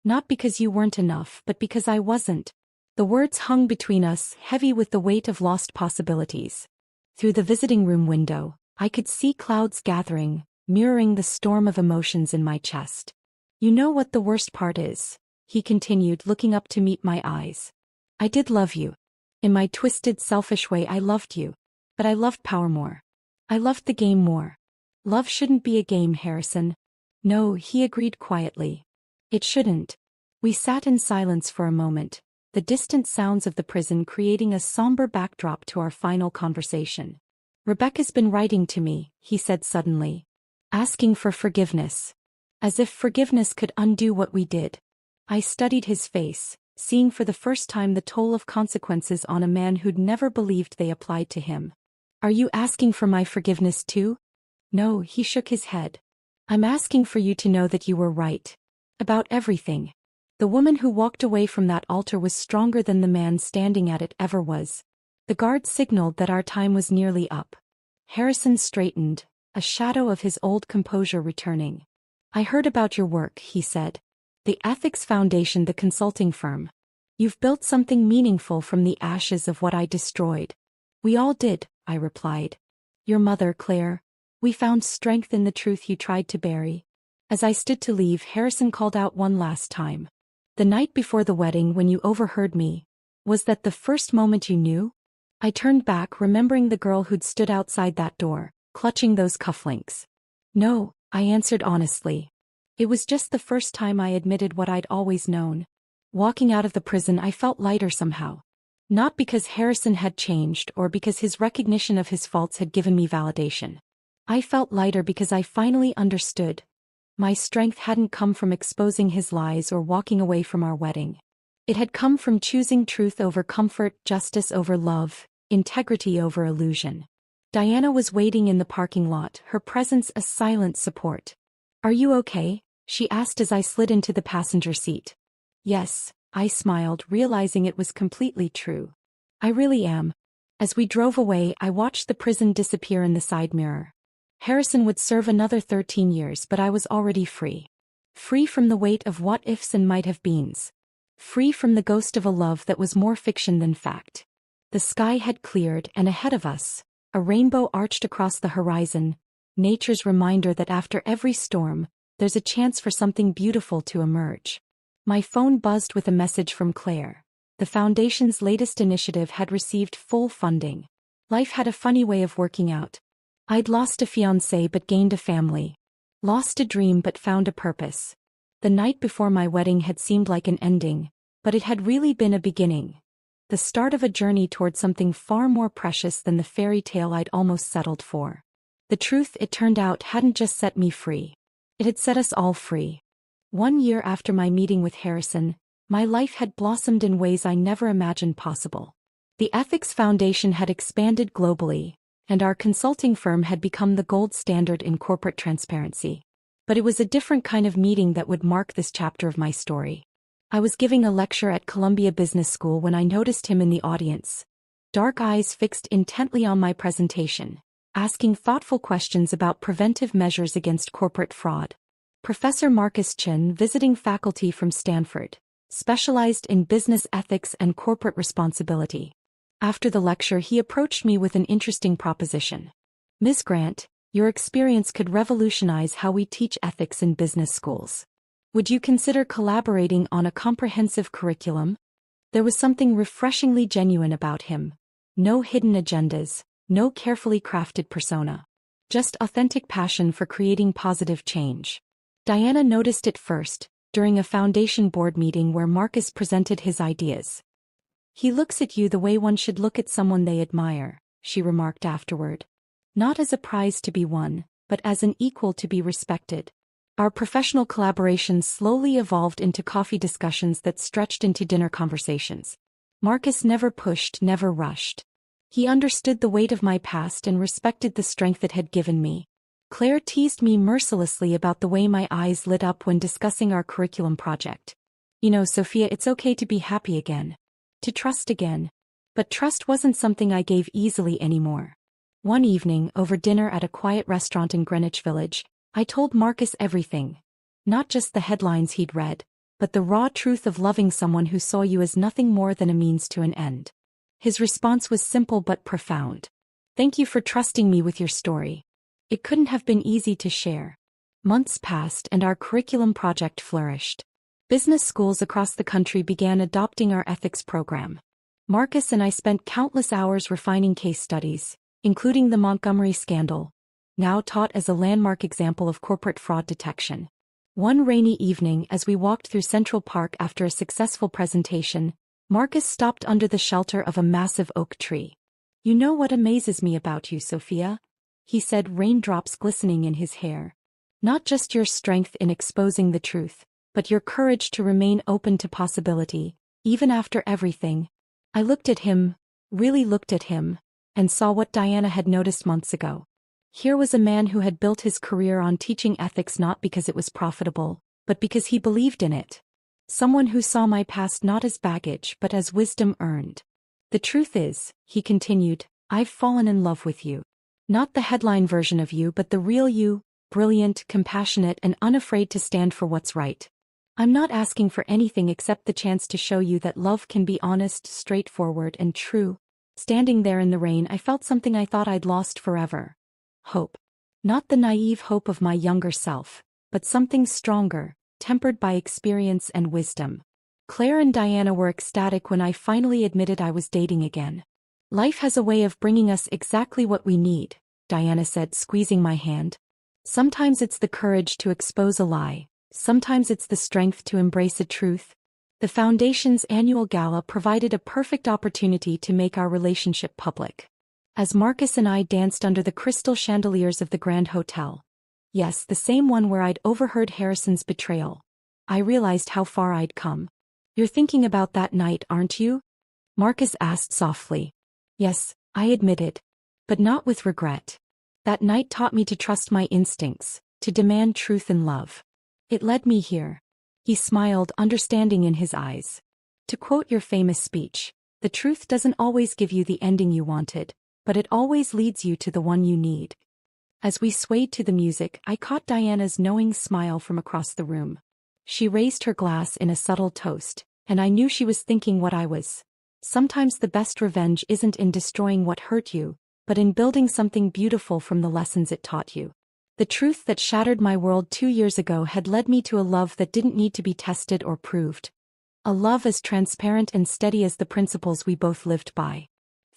Not because you weren't enough, but because I wasn't." The words hung between us, heavy with the weight of lost possibilities. Through the visiting room window, I could see clouds gathering, mirroring the storm of emotions in my chest. "You know what the worst part is?" he continued, looking up to meet my eyes. "I did love you. In my twisted, selfish way, I loved you. But I loved power more. I loved the game more." "Love shouldn't be a game, Harrison." "No," he agreed quietly. "It shouldn't." We sat in silence for a moment, the distant sounds of the prison creating a somber backdrop to our final conversation. "Rebecca's been writing to me," he said suddenly. "Asking for forgiveness. As if forgiveness could undo what we did." I studied his face, seeing for the first time the toll of consequences on a man who'd never believed they applied to him. Are you asking for my forgiveness too? No, he shook his head. I'm asking for you to know that you were right. About everything. The woman who walked away from that altar was stronger than the man standing at it ever was. The guard signaled that our time was nearly up. Harrison straightened, a shadow of his old composure returning. I heard about your work, he said. The Ethics Foundation, the consulting firm. You've built something meaningful from the ashes of what I destroyed. We all did, I replied. Your mother, Claire. We found strength in the truth you tried to bury. As I stood to leave, Harrison called out one last time. The night before the wedding, when you overheard me, was that the first moment you knew? I turned back, remembering the girl who'd stood outside that door, clutching those cufflinks. No, I answered honestly. It was just the first time I admitted what I'd always known. Walking out of the prison, I felt lighter somehow. Not because Harrison had changed or because his recognition of his faults had given me validation. I felt lighter because I finally understood. My strength hadn't come from exposing his lies or walking away from our wedding. It had come from choosing truth over comfort, justice over love, integrity over illusion. Diana was waiting in the parking lot, her presence a silent support. Are you okay? She asked as I slid into the passenger seat. Yes, I smiled, realizing it was completely true. I really am. As we drove away, I watched the prison disappear in the side mirror. Harrison would serve another 13 years, but I was already free. Free from the weight of what-ifs and might-have-beens. Free from the ghost of a love that was more fiction than fact. The sky had cleared, and ahead of us, a rainbow arched across the horizon, nature's reminder that after every storm, there's a chance for something beautiful to emerge. My phone buzzed with a message from Claire. The Foundation's latest initiative had received full funding. Life had a funny way of working out. I'd lost a fiancé but gained a family. Lost a dream but found a purpose. The night before my wedding had seemed like an ending, but it had really been a beginning. The start of a journey toward something far more precious than the fairy tale I'd almost settled for. The truth, it turned out, hadn't just set me free. It had set us all free. 1 year after my meeting with Harrison, my life had blossomed in ways I never imagined possible. The Ethics Foundation had expanded globally, and our consulting firm had become the gold standard in corporate transparency. But it was a different kind of meeting that would mark this chapter of my story. I was giving a lecture at Columbia Business School when I noticed him in the audience. Dark eyes fixed intently on my presentation, asking thoughtful questions about preventive measures against corporate fraud. Professor Marcus Chin, visiting faculty from Stanford, specialized in business ethics and corporate responsibility. After the lecture, he approached me with an interesting proposition. Ms. Grant, your experience could revolutionize how we teach ethics in business schools. Would you consider collaborating on a comprehensive curriculum? There was something refreshingly genuine about him. No hidden agendas, no carefully crafted persona. Just authentic passion for creating positive change. Diana noticed it first, during a foundation board meeting where Marcus presented his ideas. He looks at you the way one should look at someone they admire, she remarked afterward. Not as a prize to be won, but as an equal to be respected. Our professional collaborations slowly evolved into coffee discussions that stretched into dinner conversations. Marcus never pushed, never rushed. He understood the weight of my past and respected the strength it had given me. Claire teased me mercilessly about the way my eyes lit up when discussing our curriculum project. You know, Sophia, it's okay to be happy again. To trust again. But trust wasn't something I gave easily anymore. One evening, over dinner at a quiet restaurant in Greenwich Village, I told Marcus everything. Not just the headlines he'd read, but the raw truth of loving someone who saw you as nothing more than a means to an end. His response was simple but profound. Thank you for trusting me with your story. It couldn't have been easy to share. Months passed and our curriculum project flourished. Business schools across the country began adopting our ethics program. Marcus and I spent countless hours refining case studies, including the Montgomery scandal, now taught as a landmark example of corporate fraud detection. One rainy evening, as we walked through Central Park after a successful presentation, Marcus stopped under the shelter of a massive oak tree. You know what amazes me about you, Sophia? He said, raindrops glistening in his hair. Not just your strength in exposing the truth, but your courage to remain open to possibility, even after everything. I looked at him, really looked at him, and saw what Diana had noticed months ago. Here was a man who had built his career on teaching ethics not because it was profitable, but because he believed in it. Someone who saw my past not as baggage but as wisdom earned. The truth is, he continued, I've fallen in love with you. Not the headline version of you but the real you, brilliant, compassionate and unafraid to stand for what's right. I'm not asking for anything except the chance to show you that love can be honest, straightforward and true. Standing there in the rain, I felt something I thought I'd lost forever. Hope. Not the naive hope of my younger self, but something stronger, tempered by experience and wisdom. Claire and Diana were ecstatic when I finally admitted I was dating again. Life has a way of bringing us exactly what we need, Diana said, squeezing my hand. Sometimes it's the courage to expose a lie. Sometimes it's the strength to embrace a truth. The Foundation's annual gala provided a perfect opportunity to make our relationship public. As Marcus and I danced under the crystal chandeliers of the Grand Hotel. Yes, the same one where I'd overheard Harrison's betrayal. I realized how far I'd come. You're thinking about that night, aren't you? Marcus asked softly. Yes, I admitted. But not with regret. That night taught me to trust my instincts, to demand truth and love. It led me here. He smiled, understanding in his eyes. To quote your famous speech, the truth doesn't always give you the ending you wanted, but it always leads you to the one you need. As we swayed to the music, I caught Diana's knowing smile from across the room. She raised her glass in a subtle toast, and I knew she was thinking what I was. Sometimes the best revenge isn't in destroying what hurt you, but in building something beautiful from the lessons it taught you. The truth that shattered my world 2 years ago had led me to a love that didn't need to be tested or proved. A love as transparent and steady as the principles we both lived by.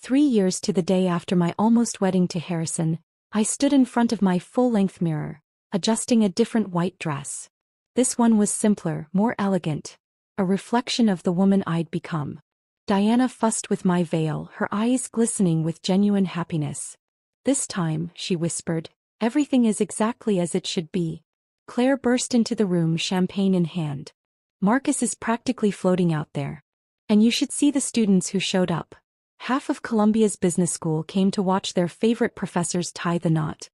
3 years to the day after my almost wedding to Harrison, I stood in front of my full-length mirror, adjusting a different white dress. This one was simpler, more elegant. A reflection of the woman I'd become. Diana fussed with my veil, her eyes glistening with genuine happiness. This time, she whispered, everything is exactly as it should be. Claire burst into the room, champagne in hand. Marcus is practically floating out there. And you should see the students who showed up. Half of Columbia's business school came to watch their favorite professors tie the knot.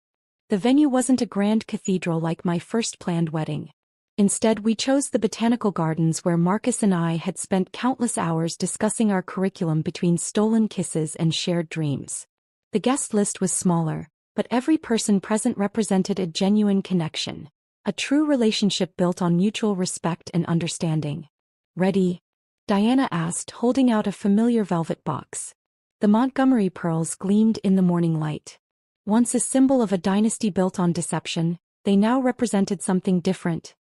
The venue wasn't a grand cathedral like my first planned wedding. Instead, we chose the botanical gardens where Marcus and I had spent countless hours discussing our curriculum between stolen kisses and shared dreams. The guest list was smaller, but every person present represented a genuine connection. A true relationship built on mutual respect and understanding. Ready? Diana asked, holding out a familiar velvet box. The Montgomery pearls gleamed in the morning light. Once a symbol of a dynasty built on deception, they now represented something different.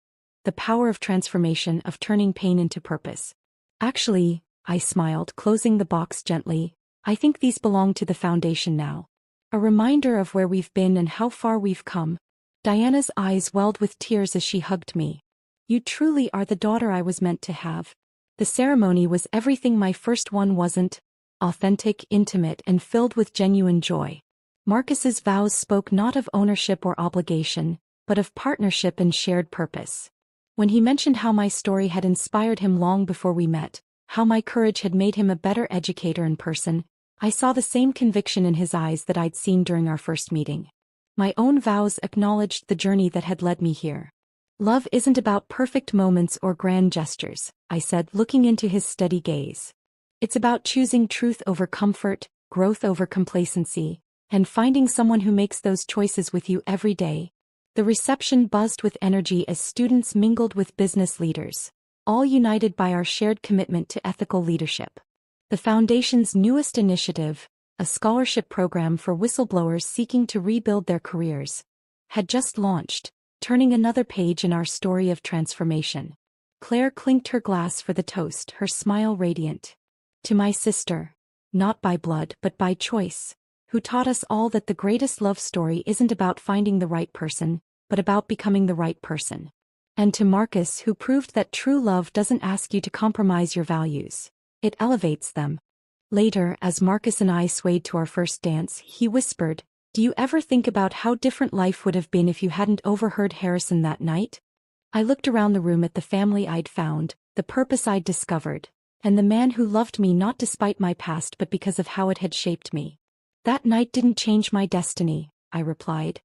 The power of transformation, of turning pain into purpose. Actually, I smiled, closing the box gently, I think these belong to the Foundation now. A reminder of where we've been and how far we've come. Diana's eyes welled with tears as she hugged me. You truly are the daughter I was meant to have. The ceremony was everything my first one wasn't. Authentic, intimate, and filled with genuine joy. Marcus's vows spoke not of ownership or obligation, but of partnership and shared purpose. When he mentioned how my story had inspired him long before we met, how my courage had made him a better educator in person, I saw the same conviction in his eyes that I'd seen during our first meeting. My own vows acknowledged the journey that had led me here. Love isn't about perfect moments or grand gestures, I said, looking into his steady gaze. It's about choosing truth over comfort, growth over complacency, and finding someone who makes those choices with you every day. The reception buzzed with energy as students mingled with business leaders, all united by our shared commitment to ethical leadership. The Foundation's newest initiative, a scholarship program for whistleblowers seeking to rebuild their careers, had just launched, turning another page in our story of transformation. Claire clinked her glass for the toast, her smile radiant. To my sister, not by blood but by choice, who taught us all that the greatest love story isn't about finding the right person, but about becoming the right person. And to Marcus, who proved that true love doesn't ask you to compromise your values. It elevates them. Later, as Marcus and I swayed to our first dance, he whispered, "Do you ever think about how different life would have been if you hadn't overheard Harrison that night?" I looked around the room at the family I'd found, the purpose I'd discovered, and the man who loved me not despite my past but because of how it had shaped me. That night didn't change my destiny, I replied.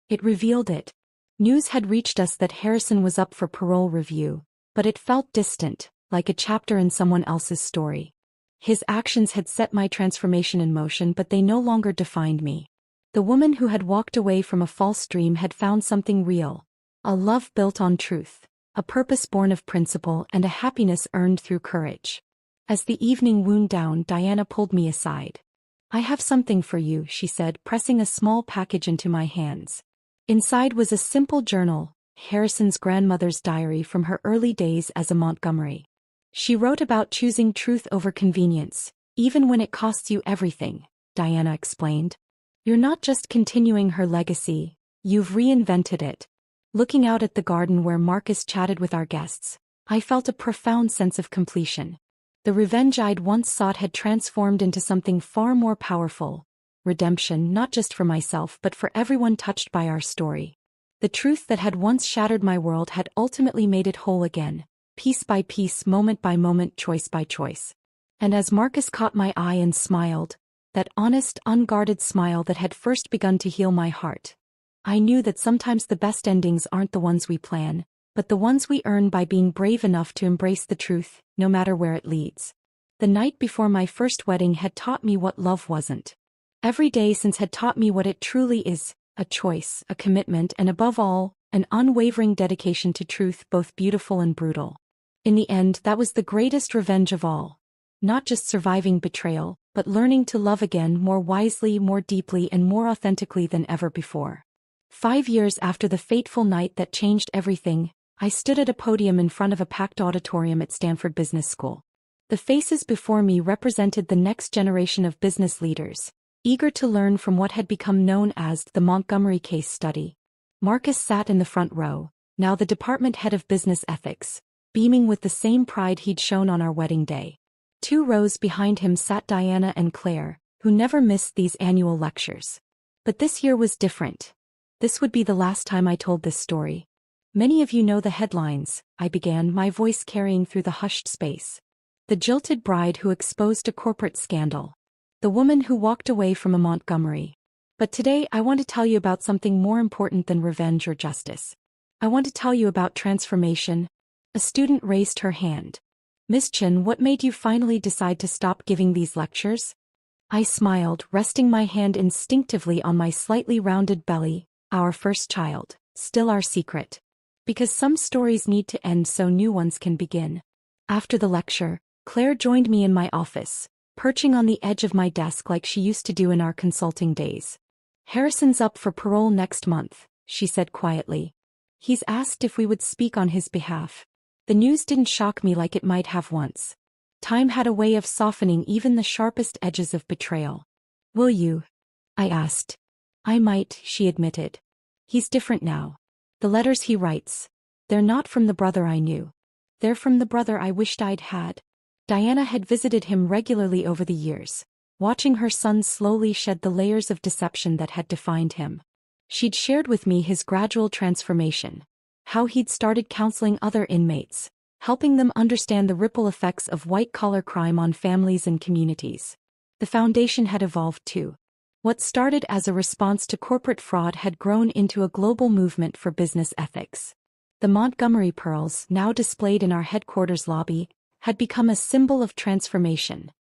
It revealed it. News had reached us that Harrison was up for parole review, but it felt distant, like a chapter in someone else's story. His actions had set my transformation in motion, but they no longer defined me. The woman who had walked away from a false dream had found something real. A love built on truth, a purpose born of principle, and a happiness earned through courage. As the evening wound down, Diana pulled me aside. "I have something for you," she said, pressing a small package into my hands. Inside was a simple journal, Harrison's grandmother's diary from her early days as a Montgomery. She wrote about choosing truth over convenience, even when it costs you everything, Diana explained. "You're not just continuing her legacy, you've reinvented it." Looking out at the garden where Marcus chatted with our guests, I felt a profound sense of completion. The revenge I'd once sought had transformed into something far more powerful. Redemption, not just for myself but for everyone touched by our story. The truth that had once shattered my world had ultimately made it whole again, piece by piece, moment by moment, choice by choice. And as Marcus caught my eye and smiled, that honest, unguarded smile that had first begun to heal my heart, I knew that sometimes the best endings aren't the ones we plan, but the ones we earn by being brave enough to embrace the truth, no matter where it leads. The night before my first wedding had taught me what love wasn't. Every day since had taught me what it truly is: a choice, a commitment, and above all, an unwavering dedication to truth, both beautiful and brutal. In the end, that was the greatest revenge of all. Not just surviving betrayal, but learning to love again, more wisely, more deeply, and more authentically than ever before. 5 years after the fateful night that changed everything, I stood at a podium in front of a packed auditorium at Stanford Business School. The faces before me represented the next generation of business leaders, eager to learn from what had become known as the Montgomery case study. Marcus sat in the front row, now the department head of business ethics, beaming with the same pride he'd shown on our wedding day. 2 rows behind him sat Diana and Claire, who never missed these annual lectures. But this year was different. This would be the last time I told this story. "Many of you know the headlines," I began, my voice carrying through the hushed space. "The jilted bride who exposed a corporate scandal. The woman who walked away from a Montgomery. But today I want to tell you about something more important than revenge or justice. I want to tell you about transformation." A student raised her hand. "Miss Chin, what made you finally decide to stop giving these lectures?" I smiled, resting my hand instinctively on my slightly rounded belly. "Our first child, still our secret. Because some stories need to end so new ones can begin." After the lecture, Claire joined me in my office, perching on the edge of my desk like she used to do in our consulting days. "Harrison's up for parole next month," she said quietly. "He's asked if we would speak on his behalf." The news didn't shock me like it might have once. Time had a way of softening even the sharpest edges of betrayal. "Will you?" I asked. "I might," she admitted. "He's different now. The letters he writes, they're not from the brother I knew. They're from the brother I wished I'd had." Diana had visited him regularly over the years, watching her son slowly shed the layers of deception that had defined him. She'd shared with me his gradual transformation, how he'd started counseling other inmates, helping them understand the ripple effects of white-collar crime on families and communities. The foundation had evolved too. What started as a response to corporate fraud had grown into a global movement for business ethics. The Montgomery pearls, now displayed in our headquarters lobby, had become a symbol of transformation,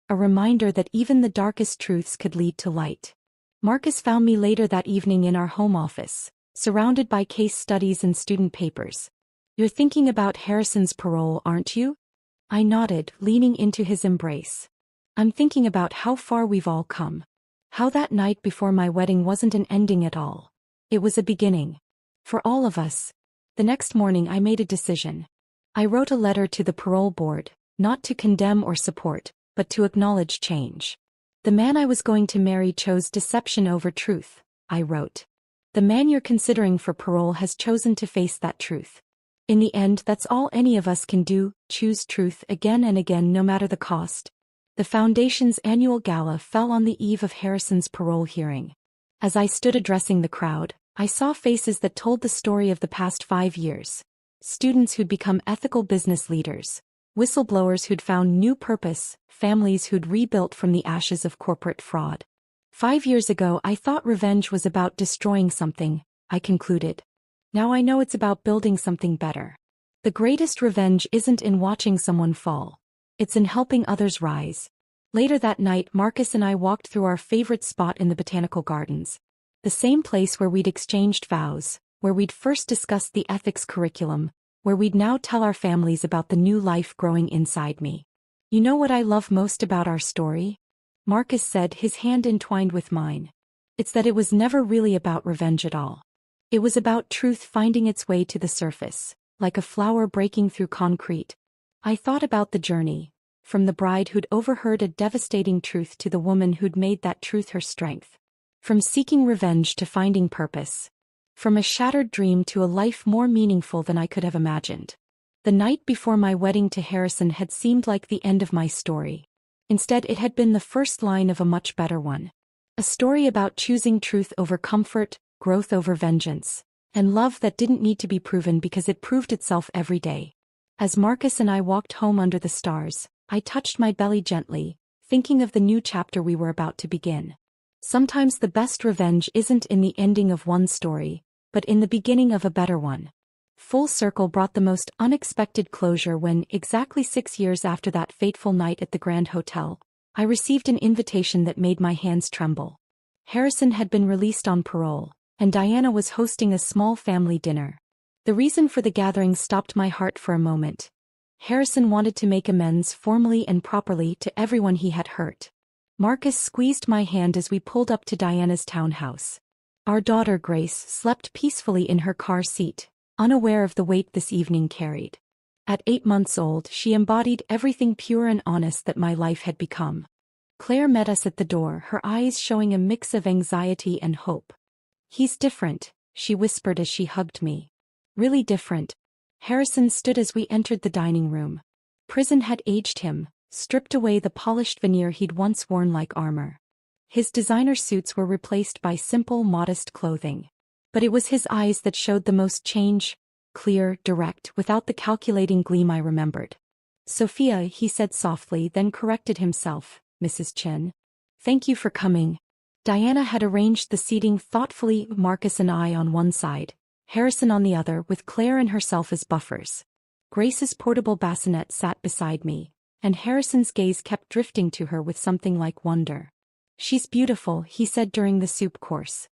a reminder that even the darkest truths could lead to light. Marcus found me later that evening in our home office, surrounded by case studies and student papers. "You're thinking about Harrison's parole, aren't you?" I nodded, leaning into his embrace. "I'm thinking about how far we've all come. How that night before my wedding wasn't an ending at all. It was a beginning. For all of us." The next morning I made a decision. I wrote a letter to the parole board, not to condemn or support, but to acknowledge change. "The man I was going to marry chose deception over truth," I wrote. "The man you're considering for parole has chosen to face that truth. In the end, that's all any of us can do, choose truth again and again, no matter the cost." The Foundation's annual gala fell on the eve of Harrison's parole hearing. As I stood addressing the crowd, I saw faces that told the story of the past 5 years. Students who'd become ethical business leaders, whistleblowers who'd found new purpose, families who'd rebuilt from the ashes of corporate fraud. 5 years ago I thought revenge was about destroying something, I concluded. Now I know it's about building something better. The greatest revenge isn't in watching someone fall. It's in helping others rise. Later that night, Marcus and I walked through our favorite spot in the botanical gardens. The same place where we'd exchanged vows, where we'd first discussed the ethics curriculum, where we'd now tell our families about the new life growing inside me. You know what I love most about our story? Marcus said, his hand entwined with mine. It's that it was never really about revenge at all. It was about truth finding its way to the surface, like a flower breaking through concrete. I thought about the journey, from the bride who'd overheard a devastating truth to the woman who'd made that truth her strength. From seeking revenge to finding purpose. From a shattered dream to a life more meaningful than I could have imagined. The night before my wedding to Harrison had seemed like the end of my story. Instead, it had been the first line of a much better one. A story about choosing truth over comfort, growth over vengeance, and love that didn't need to be proven because it proved itself every day. As Marcus and I walked home under the stars, I touched my belly gently, thinking of the new chapter we were about to begin. Sometimes the best revenge isn't in the ending of one story, but in the beginning of a better one. Full circle brought the most unexpected closure when, exactly 6 years after that fateful night at the Grand Hotel, I received an invitation that made my hands tremble. Harrison had been released on parole, and Diana was hosting a small family dinner. The reason for the gathering stopped my heart for a moment. Harrison wanted to make amends formally and properly to everyone he had hurt. Marcus squeezed my hand as we pulled up to Diana's townhouse. Our daughter Grace slept peacefully in her car seat, unaware of the weight this evening carried. At 8 months old, she embodied everything pure and honest that my life had become. Claire met us at the door, her eyes showing a mix of anxiety and hope. "He's different," she whispered as she hugged me. "Really different." Harrison stood as we entered the dining room. Prison had aged him, stripped away the polished veneer he'd once worn like armor. His designer suits were replaced by simple, modest clothing. But it was his eyes that showed the most change, clear, direct, without the calculating gleam I remembered. "Sophia," he said softly, then corrected himself, "Mrs. Chen. Thank you for coming." Diana had arranged the seating thoughtfully, Marcus and I on one side, Harrison on the other, with Claire and herself as buffers. Grace's portable bassinet sat beside me, and Harrison's gaze kept drifting to her with something like wonder. "She's beautiful," he said during the soup course.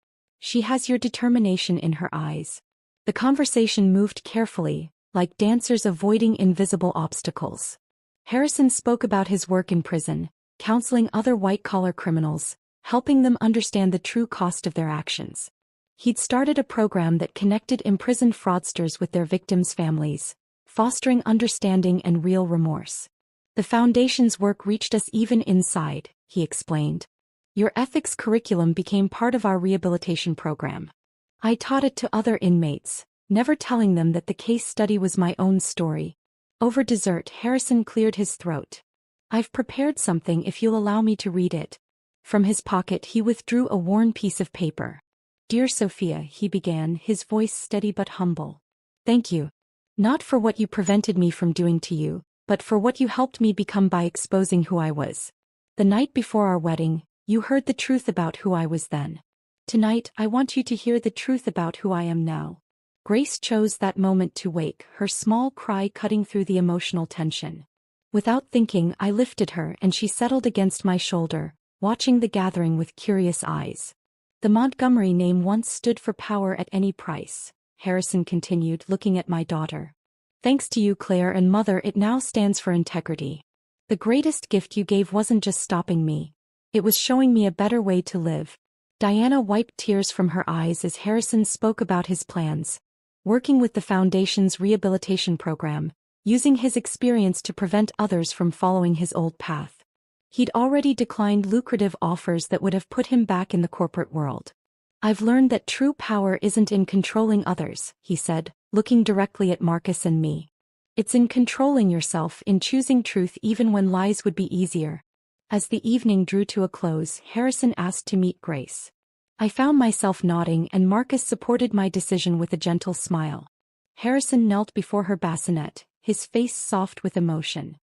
"She has your determination in her eyes." The conversation moved carefully, like dancers avoiding invisible obstacles. Harrison spoke about his work in prison, counseling other white-collar criminals, helping them understand the true cost of their actions. He'd started a program that connected imprisoned fraudsters with their victims' families, fostering understanding and real remorse. "The Foundation's work reached us even inside," he explained. "Your ethics curriculum became part of our rehabilitation program. I taught it to other inmates, never telling them that the case study was my own story." Over dessert, Harrison cleared his throat. "I've prepared something if you'll allow me to read it." From his pocket he withdrew a worn piece of paper. "Dear Sophia," he began, his voice steady but humble. "Thank you. Not for what you prevented me from doing to you, but for what you helped me become by exposing who I was. The night before our wedding, you heard the truth about who I was then. Tonight, I want you to hear the truth about who I am now." Grace chose that moment to wake, her small cry cutting through the emotional tension. Without thinking, I lifted her and she settled against my shoulder, watching the gathering with curious eyes. "The Montgomery name once stood for power at any price," Harrison continued, looking at my daughter. "Thanks to you, Claire, and Mother, it now stands for integrity. The greatest gift you gave wasn't just stopping me. It was showing me a better way to live." Diana wiped tears from her eyes as Harrison spoke about his plans, working with the Foundation's rehabilitation program, using his experience to prevent others from following his old path. He'd already declined lucrative offers that would have put him back in the corporate world. "I've learned that true power isn't in controlling others," he said, looking directly at Marcus and me. "It's in controlling yourself, in choosing truth even when lies would be easier." As the evening drew to a close, Harrison asked to meet Grace. I found myself nodding and Marcus supported my decision with a gentle smile. Harrison knelt before her bassinet, his face soft with emotion.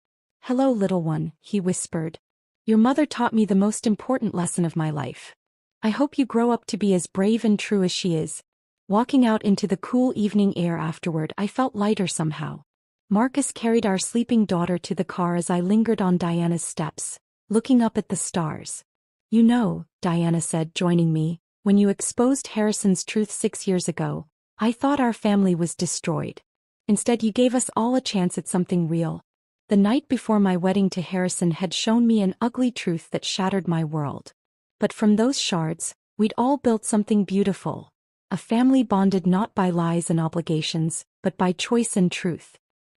"Hello, little one," he whispered. "Your mother taught me the most important lesson of my life. I hope you grow up to be as brave and true as she is. Walking out into the cool evening air afterward, I felt lighter somehow. Marcus carried our sleeping daughter to the car as I lingered on Diana's steps, looking up at the stars. You know, Diana said, joining me, when you exposed Harrison's truth 6 years ago, I thought our family was destroyed. Instead, you gave us all a chance at something real. The night before my wedding to Harrison had shown me an ugly truth that shattered my world. But from those shards, we'd all built something beautiful. A family bonded not by lies and obligations, but by choice and truth.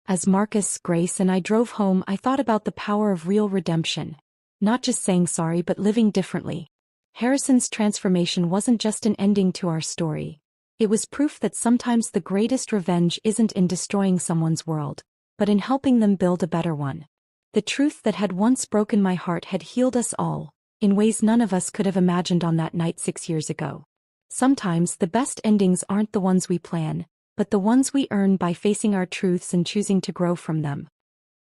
As Marcus, Grace, and I drove home, I thought about the power of real redemption. Not just saying sorry, but living differently. Harrison's transformation wasn't just an ending to our story. It was proof that sometimes the greatest revenge isn't in destroying someone's world, but in helping them build a better one. The truth that had once broken my heart had healed us all, in ways none of us could have imagined on that night 6 years ago. Sometimes the best endings aren't the ones we plan, but the ones we earn by facing our truths and choosing to grow from them.